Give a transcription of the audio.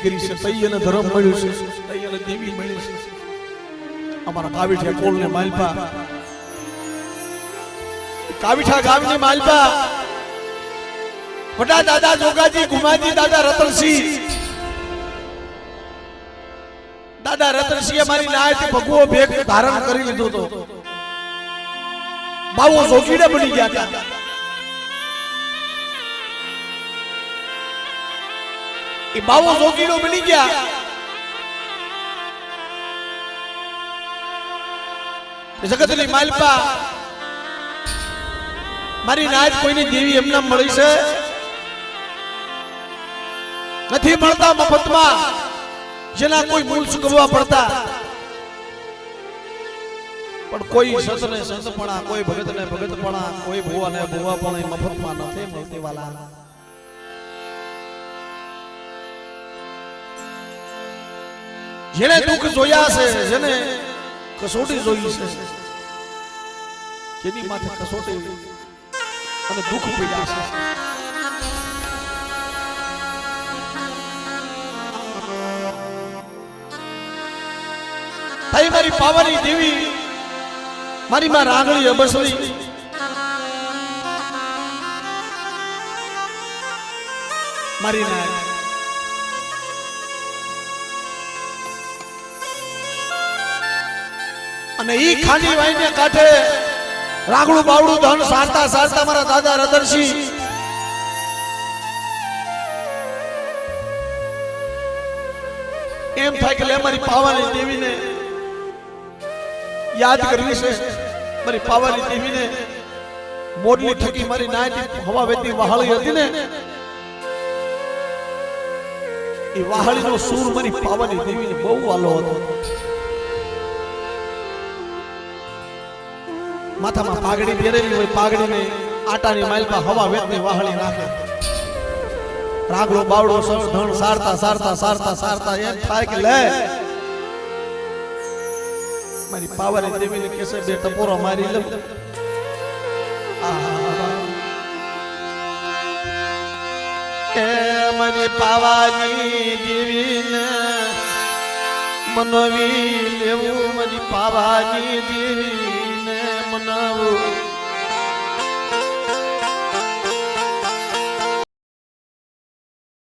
કરી છે તૈયને ધર્મ મળ્યું છે તૈયને દેવી મળી છે અમારા કાવીઠા કોળને માલપા કાવીઠા ગામની માલપા મોટા દાદા જોગાજી ગુમાજી દાદા રતનસિંહ દાદા રતનસિંહે મારી નાયથી ભગવો ભેગ ધારણ કરી લીધો તો બાવો જોગીડા બની ગયા હતા એ બાવો જોગીડો બની ગયા જગતની માલપા મારી નાચ કોઈની દેવી એમના મળી છે નથી મળતા મફતમાં જેના કોઈ મૂળ ચૂકવવા પડતા પણ કોઈ સંતને સંતપણા કોઈ ભગતને ભગતપણા કોઈ ભુવાને ભુવાપણા મફતમાં નથી મળતી વાલા જેને દુઃખ જોયા છે જેને કસોટી જોઈ છે જેની માથે કસોટી અને દુઃખ પડ્યા છે તાઈ મારી પાવાની દેવી મારી માં રાંગળી અબસરી મારી ના અને ઈ ખાંડી વાઈને કાંઠે રાગડું બાવડું ધન સારતા સારતા મારા દાદા રતનસિંહ એમ થાય કે લે મારી પાવાની દેવીને યાદ કરવી છે મારી પાવાની દેવીને મોડલી થકી મારી નાયતી હવા વેતી વહાળી હતી ને એ વહાળીનો સૂર મારી પાવાની દેવીને બહુ વાલો હતો માથામાં પાઘડી પહેરેલી હોય પાઘડીને આટાની માલમાં હવા વેતની વહાળી નાખે રાગડો બાવડો ધણ સારતા સારતા સારતા સારતા એમ થાય કે લે મારી પાવાની દેવીને કેસે બે ટપોરો મારી લે એ મારી પાવાની દેવીને મનવી લેવું મારી પાવાની દેવીને મનાવું